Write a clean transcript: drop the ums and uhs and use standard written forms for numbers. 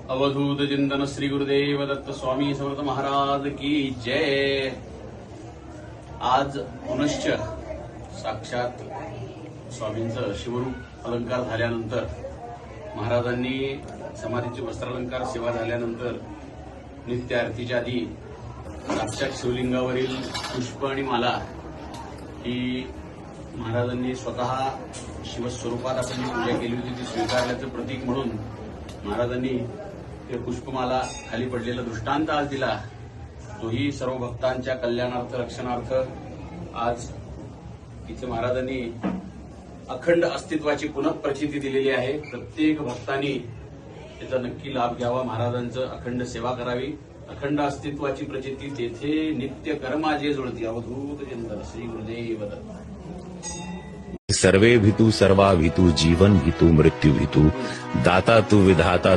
अवधूत चिंतन श्री गुरुदेव दत्त स्वामी समर्थ महाराज की जय। आज पुनश्च साक्षात स्वामींचं शिवरूप अलंकार झाल्यानंतर, महाराजांनी समाधीचे वस्त्रालंकार सेवा झाल्यानंतर नित्य आरतीच्या आधी साक्षात शिवलिंगावरील पुष्प आणि माला ही महाराजांनी स्वतः शिवस्वरूपात आपण जी पूजा केली होती ती स्वीकारल्याचं प्रतीक म्हणून महाराजांनी ते पुष्पमाला खाली पडलेला दृष्टांत आज दिला। तोही सर्व भक्तांच्या कल्याणार्थ रक्षणार्थ आज इथे महाराजांनी अखंड अस्तित्वाची पुनःप्रचिती दिलेली आहे। प्रत्येक भक्तांनी त्याचा नक्की लाभ घ्यावा, महाराजांचं अखंड सेवा करावी। अखंड अस्तित्वाची प्रचिती तेथे नित्य कर्माजे जुळती। अवधूत चिंतन श्री गुरुदेव दत्त। सर्वे भितु सर्वा भितु जीवन भितु मृत्यु भितु दाता तू विधाता